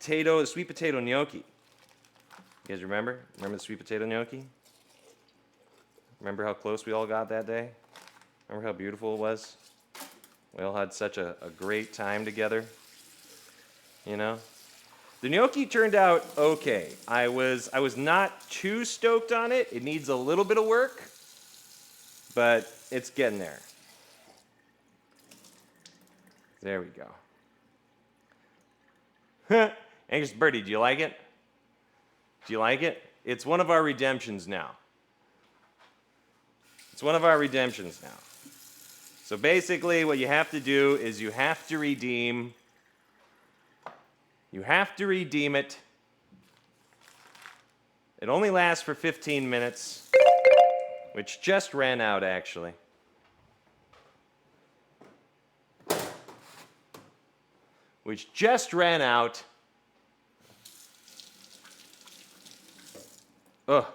sweet potato gnocchi. You guys remember? Remember the sweet potato gnocchi? Remember how close we all got that day? Remember how beautiful it was? We all had such a great time together. You know? The gnocchi turned out okay. I was not too stoked on it. It needs a little bit of work, but it's getting there. There we go. Anxious Birdie, do you like it? Do you like it? It's one of our redemptions now. It's one of our redemptions now. So basically what you have to do is you have to redeem it. It only lasts for 15 minutes, which just ran out actually. Which just ran out. Ugh.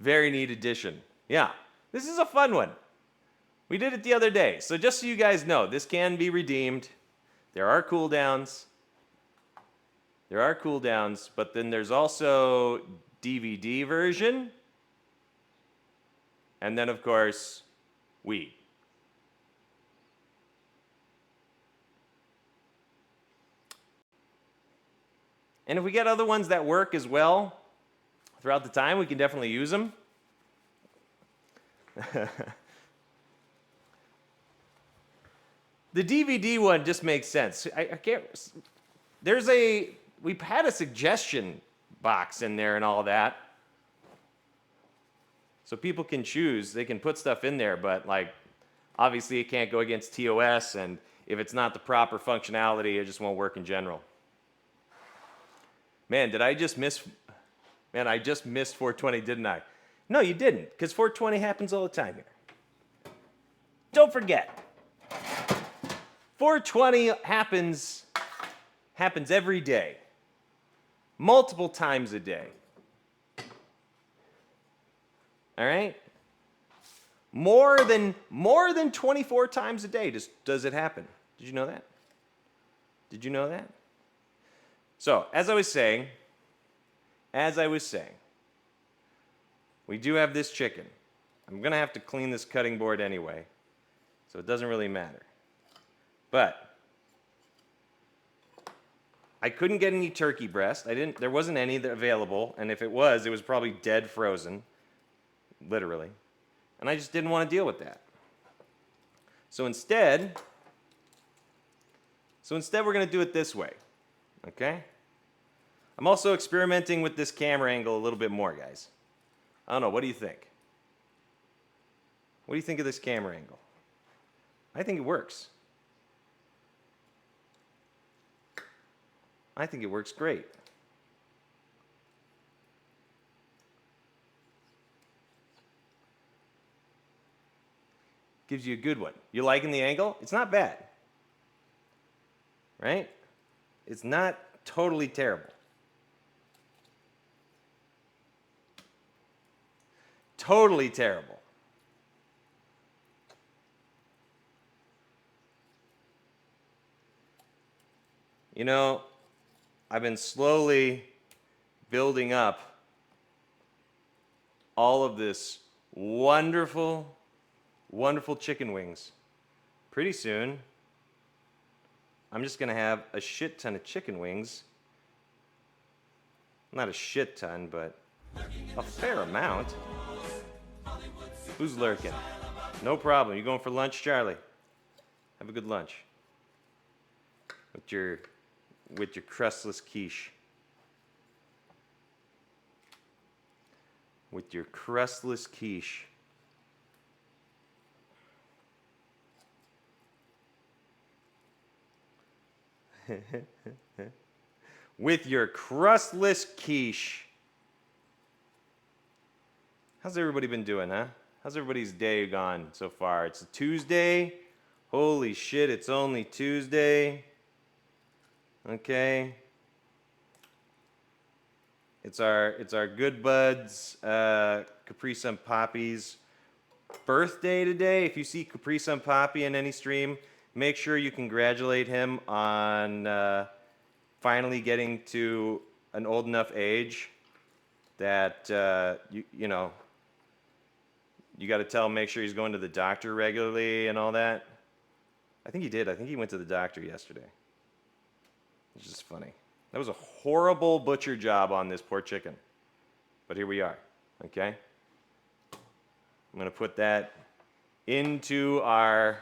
Very neat addition. Yeah, this is a fun one. We did it the other day. So just so you guys know, this can be redeemed. There are cooldowns. But then there's also DVD version. And then, of course, weed. And if we get other ones that work as well throughout the time, we can definitely use them. The DVD one just makes sense. I can't. We've had a suggestion box in there and all that. So people can choose. They can put stuff in there, but like, obviously it can't go against TOS, and if it's not the proper functionality, it just won't work in general. Man, I just missed 420, didn't I? No, you didn't, because 420 happens all the time here. Don't forget. 420 happens every day. Multiple times a day. All right? More than 24 times a day does it happen. Did you know that? Did you know that? So, as I was saying, we do have this chicken. I'm going to have to clean this cutting board anyway, so it doesn't really matter. But I couldn't get any turkey breast. There wasn't any available, and if it was probably dead frozen, literally. And I just didn't want to deal with that. So instead we're going to do it this way. Okay? I'm also experimenting with this camera angle a little bit more, guys. I don't know, what do you think? What do you think of this camera angle? I think it works. I think it works great. Gives you a good one. You liking the angle? It's not bad. Right? It's not totally terrible. Totally terrible. You know, I've been slowly building up all of this wonderful, wonderful chicken wings. Pretty soon, I'm just going to have a shit ton of chicken wings. Not a shit ton, but a fair amount. Who's lurking? No problem. You going for lunch, Charlie? Have a good lunch. With your crustless quiche. With your crustless quiche. With your crustless quiche. How's everybody been doing, huh? How's everybody's day gone so far? It's a Tuesday. Holy shit, it's only Tuesday. Okay. It's our good buds, Capri Sun Poppy's birthday today. If you see Capri Sun Poppy in any stream, make sure you congratulate him on finally getting to an old enough age that you know, you got to tell him, make sure he's going to the doctor regularly and all that. I think he did. I think he went to the doctor yesterday. It's just funny. That was a horrible butcher job on this poor chicken. But here we are, okay? I'm gonna put that into our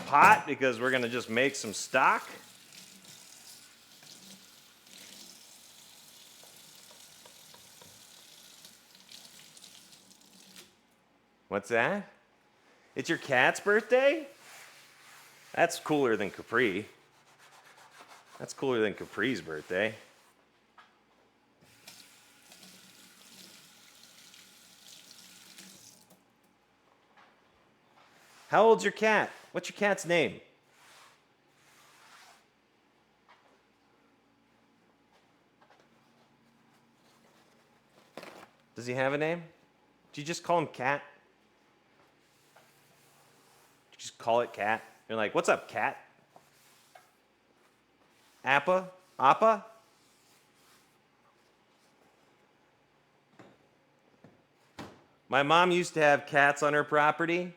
pot because we're gonna just make some stock. What's that? It's your cat's birthday? That's cooler than Capri. That's cooler than Capri's birthday. How old's your cat? What's your cat's name? Does he have a name? Do you just call him Cat? Do you just call it Cat? You're like, what's up, Cat? Appa? Appa? My mom used to have cats on her property.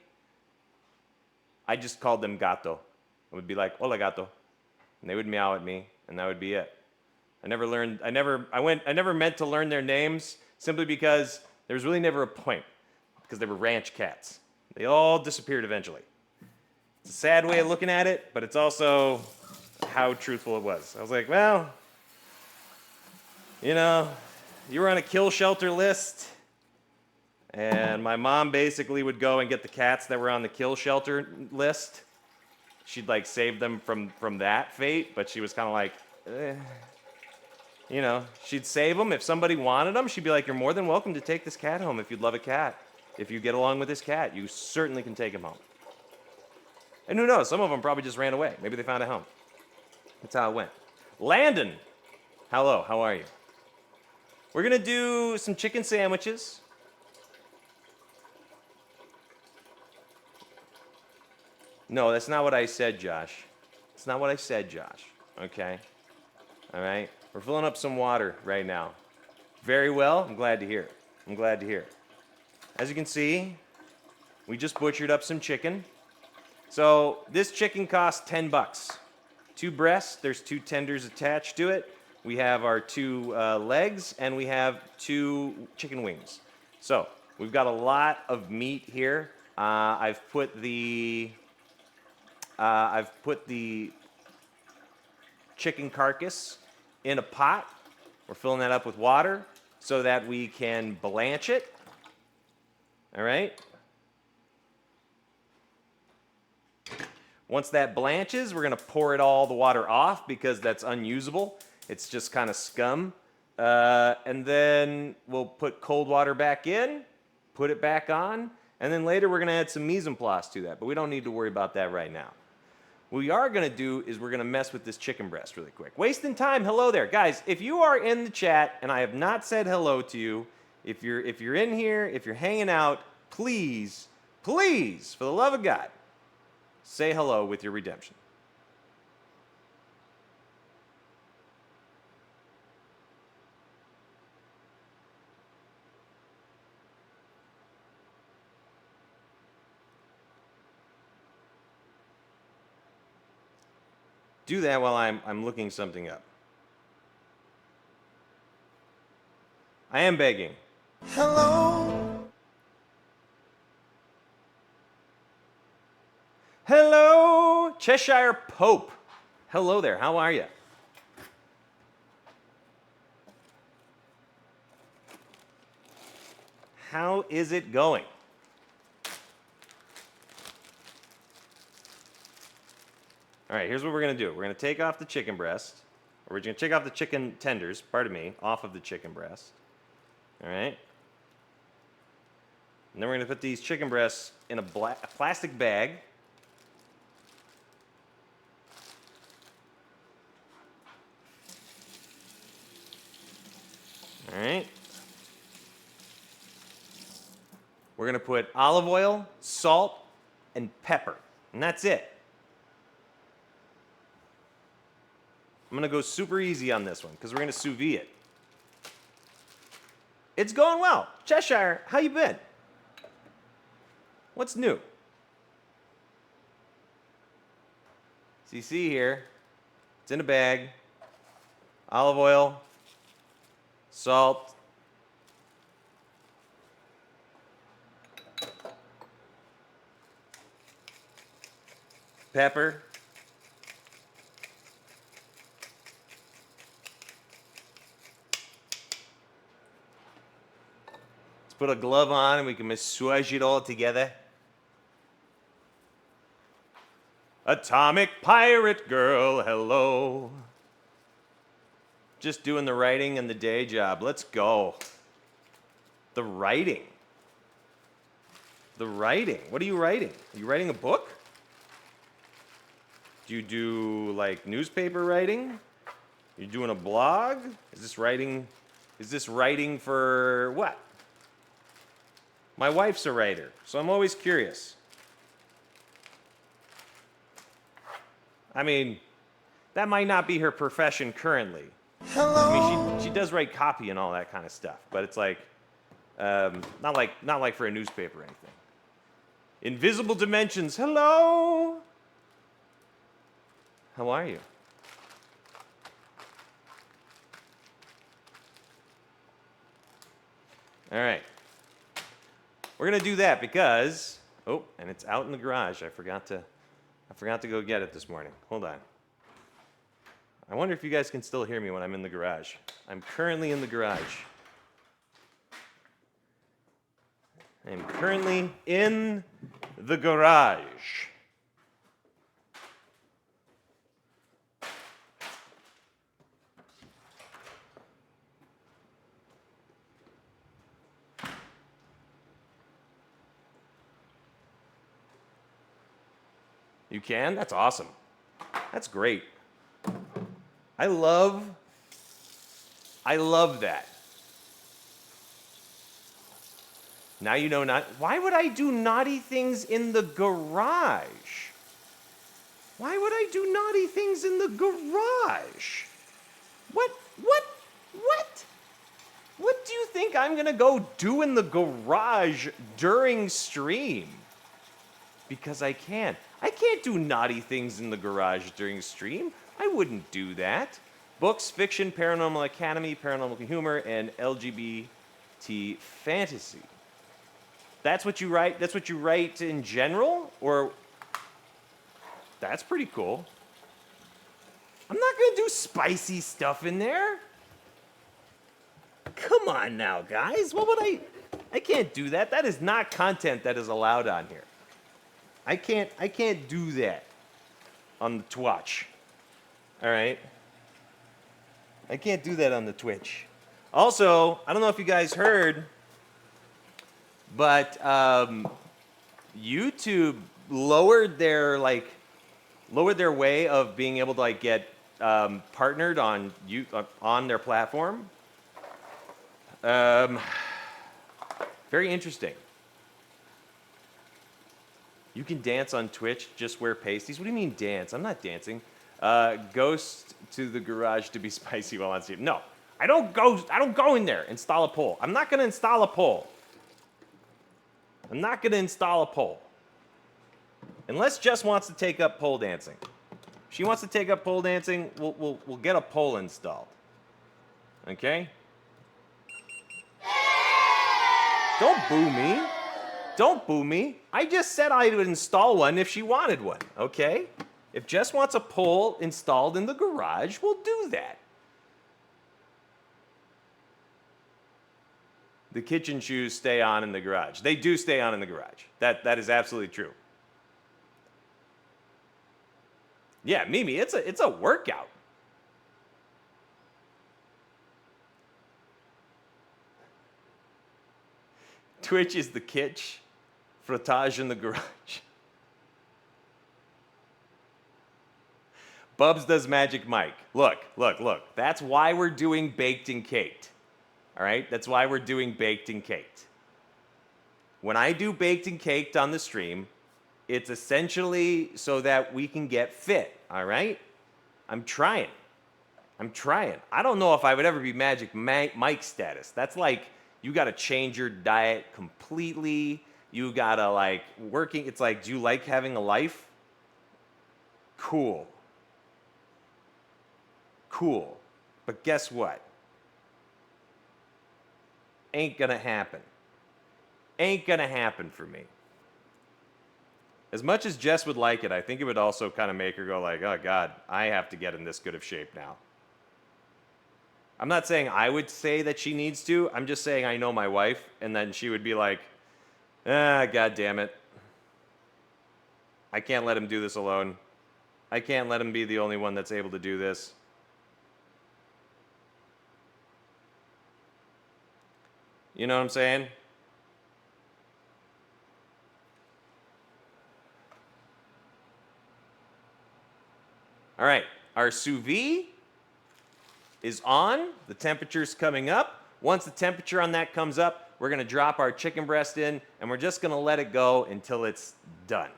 I just called them gato. I would be like, hola gato. And they would meow at me, and that would be it. I never meant to learn their names simply because there was really never a point, because they were ranch cats. They all disappeared eventually. It's a sad way of looking at it, but it's also how truthful it was. I was like, well, you know, you were on a kill shelter list, and my mom basically would go and get the cats that were on the kill shelter list. She'd like save them from that fate, but she was kind of like, you know, she'd save them. If somebody wanted them, she'd be like, you're more than welcome to take this cat home if you'd love a cat. If you get along with this cat, you certainly can take him home. And who knows, some of them probably just ran away. Maybe they found a home. That's how it went. Landon, hello, how are you? We're gonna do some chicken sandwiches. No, that's not what I said, Josh. That's not what I said, Josh. Okay? All right? We're filling up some water right now. Very well. I'm glad to hear it. I'm glad to hear it. As you can see, we just butchered up some chicken. So this chicken costs 10 bucks. 2 breasts, there's 2 tenders attached to it. We have our 2 legs, and we have 2 chicken wings. So we've got a lot of meat here. I've put the chicken carcass in a pot. We're filling that up with water so that we can blanch it. All right? Once that blanches, we're going to pour the water off because that's unusable. It's just kind of scum. And then we'll put cold water back in, put it back on, and then later we're going to add some mise en place to that, but we don't need to worry about that right now. What we are going to do is we're going to mess with this chicken breast really quick. Wasting time, hello there. Guys, if you are in the chat and I have not said hello to you, if you're in here, if you're hanging out, please, please, for the love of God, say hello with your redemption. Do that while I'm looking something up. I am begging. Hello. Hello, Cheshire Pope. Hello there. How are you? How is it going? All right, here's what we're going to do. We're going to take off the chicken breast. Or we're going to take off the chicken tenders, pardon me, off of the chicken breast. All right? And then we're going to put these chicken breasts in a plastic bag. All right? We're going to put olive oil, salt, and pepper. And that's it. I'm going to go super easy on this one because we're going to sous vide it. It's going well. Cheshire, how you been? What's new? So you see here, it's in a bag. Olive oil, salt, pepper, let's put a glove on and we can massage it all together. Atomic Pirate Girl, hello. Just doing the writing and the day job. Let's go. The writing. The writing. What are you writing? Are you writing a book? Do you do like newspaper writing? You're doing a blog? Is this writing for what? My wife's a writer, so I'm always curious. I mean, that might not be her profession currently. Hello. I mean, she does write copy and all that kind of stuff, but it's like, not like for a newspaper or anything. Invisible Dimensions, hello. How are you? All right. We're gonna do that because, oh, and it's out in the garage. I forgot to go get it this morning. Hold on. I wonder if you guys can still hear me when I'm in the garage. I'm currently in the garage. I'm currently in the garage. You can? That's awesome. That's great. I love that. Now you know not. Why would I do naughty things in the garage? Why would I do naughty things in the garage? What? What do you think I'm gonna go do in the garage during stream? Because I can. I can't do naughty things in the garage during stream. I wouldn't do that. Books, fiction, paranormal academy, paranormal humor, and LGBT fantasy. That's what you write? That's what you write in general? Or that's pretty cool. I'm not gonna do spicy stuff in there. Come on now, guys. What would I can't do that. That is not content that is allowed on here. I can't do that on the Twitch. All right? I can't do that on the Twitch. Also, I don't know if you guys heard, but YouTube lowered their way of being able to get partnered on their platform. Very interesting. You can dance on Twitch, just wear pasties. What do you mean dance? I'm not dancing. Ghost to the garage to be spicy while on stream. No, I don't go in there. Install a poll. I'm not gonna install a poll. I'm not gonna install a poll. Unless Jess wants to take up pole dancing. If she wants to take up pole dancing, we'll get a poll installed. Okay? Don't boo me. Don't boo me. I just said I would install one if she wanted one, okay? If Jess wants a pole installed in the garage, we'll do that. The kitchen shoes stay on in the garage. They do stay on in the garage. That is absolutely true. Yeah, Mimi, it's a workout. Twitch is the kitsch. Frottage in the garage. Bubs does Magic Mike. Look. That's why we're doing Baked and Caked. All right? That's why we're doing Baked and Caked. When I do Baked and Caked on the stream, it's essentially so that we can get fit. All right? I'm trying. I'm trying. I don't know if I would ever be Magic Mike status. That's like you got to change your diet completely. You got to like working. It's like, do you like having a life? Cool. Cool. But guess what? Ain't gonna happen. Ain't gonna happen for me. As much as Jess would like it, I think it would also kind of make her go like, oh God, I have to get in this good of shape now. I'm not saying I would say that she needs to. I'm just saying I know my wife, and then she would be like, God damn it. I can't let him do this alone. I can't let him be the only one that's able to do this. You know what I'm saying? All right, our sous vide is on. The temperature's coming up. Once the temperature on that comes up, we're gonna drop our chicken breast in, and we're just gonna let it go until it's done.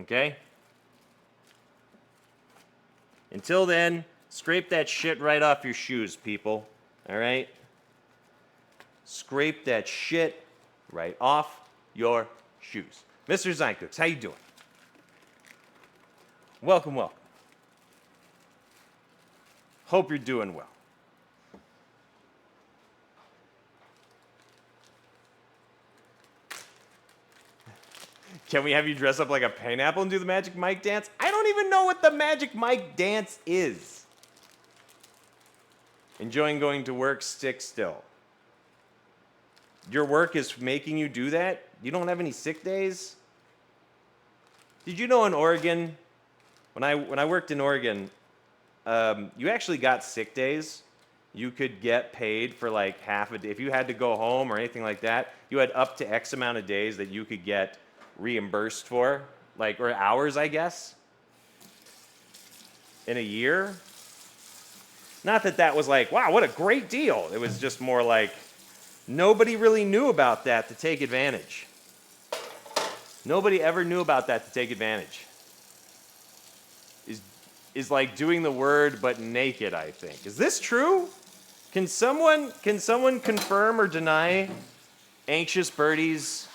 Okay? Until then, scrape that shit right off your shoes, people. All right? Scrape that shit right off your shoes. Mr. Zynecooks, how you doing? Welcome, welcome. Hope you're doing well. Can we have you dress up like a pineapple and do the Magic Mike dance? I don't even know what the Magic Mike dance is. Enjoying going to work, stick still. Your work is making you do that? You don't have any sick days? Did you know in Oregon, when I worked in Oregon, you actually got sick days. You could get paid for like half a day. If you had to go home or anything like that, you had up to X amount of days that you could get reimbursed for, like, or hours, I guess, in a year. Not that that was like, wow, what a great deal. It was just more like nobody really knew about that to take advantage. Nobody ever knew about that to take advantage. Is like doing the word but naked, I think. Is this true? Can someone confirm or deny Anxious Birdie's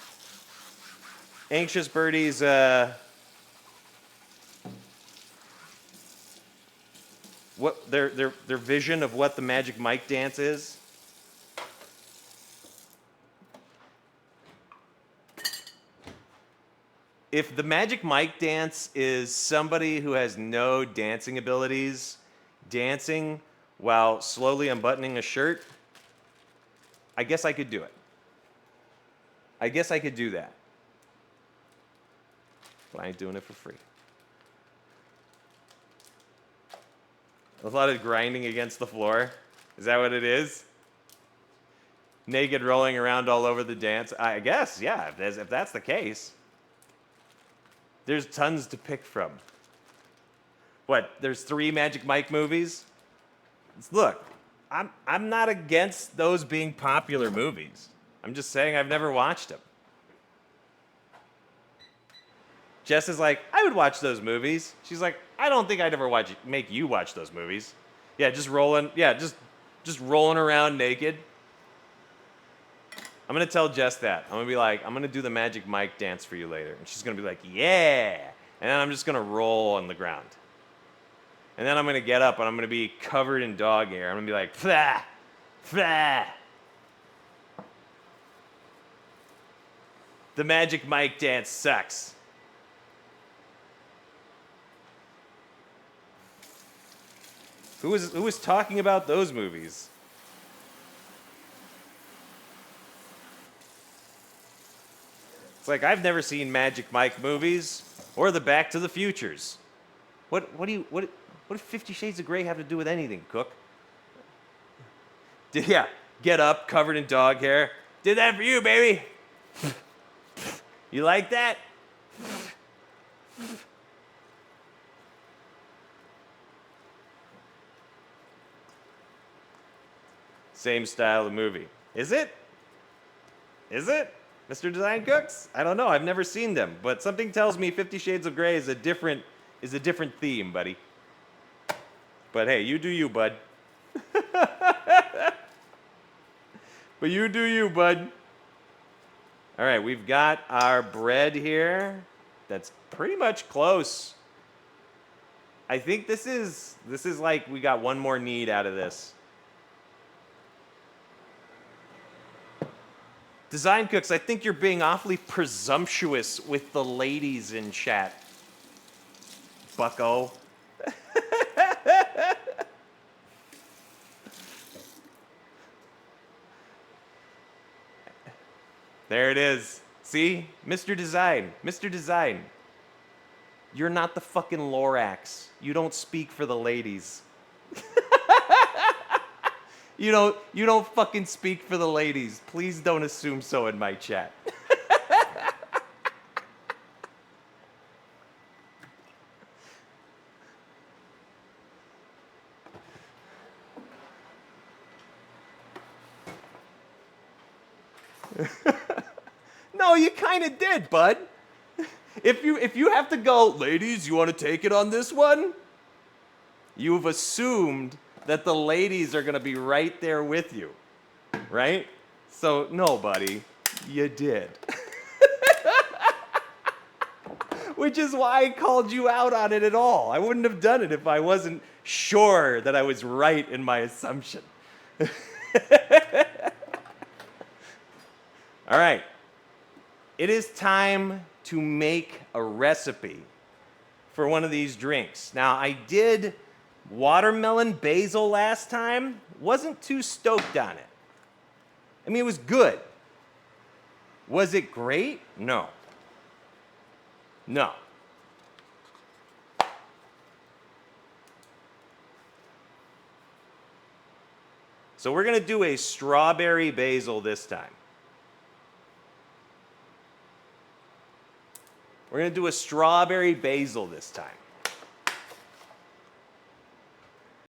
what their vision of what the Magic Mike dance is? If the Magic Mike dance is somebody who has no dancing abilities dancing while slowly unbuttoning a shirt, I guess I could do it. I guess I could do that. But I ain't doing it for free. A lot of grinding against the floor. Is that what it is? Naked rolling around all over the dance. I guess, yeah, if that's the case. There's tons to pick from. What, there's 3 Magic Mike movies? Look, I'm not against those being popular movies. I'm just saying I've never watched them. Jess is like, I would watch those movies. She's like, I don't think I'd ever make you watch those movies. Yeah, just rolling around naked. I'm gonna tell Jess that. I'm gonna be like, I'm gonna do the Magic Mike dance for you later. And she's gonna be like, yeah. And then I'm just gonna roll on the ground. And then I'm gonna get up and I'm gonna be covered in dog hair. I'm gonna be like, flah, flah. The Magic Mike dance sucks. Who was talking about those movies? It's like I've never seen Magic Mike movies or the Back to the Futures. What if 50 Shades of Grey have to do with anything, Cook? Yeah, get up, covered in dog hair. Did that for you, baby. You like that? Same style of movie. Is it? Is it? Mr. Design Cooks? I don't know. I've never seen them, but something tells me 50 Shades of Grey is a different theme, buddy. But hey, you do you, bud. But you do you, bud. All right, we've got our bread here. That's pretty much close. I think this is like we got one more need out of this. Design Cooks, I think you're being awfully presumptuous with the ladies in chat. Bucko. There it is. See? Mr. Design. Mr. Design. You're not the fucking Lorax. You don't speak for the ladies. You don't fucking speak for the ladies. Please don't assume so in my chat. No, you kind of did, bud. If you have to go, ladies, you want to take it on this one? You've assumed that the ladies are going to be right there with you, right? So, no, buddy, you did. Which is why I called you out on it at all. I wouldn't have done it if I wasn't sure that I was right in my assumption. All right. It is time to make a recipe for one of these drinks. Now, I did watermelon basil last time. Wasn't too stoked on it. I mean, it was good. Was it great? No. No. So we're going to do a strawberry basil this time. We're going to do a strawberry basil this time.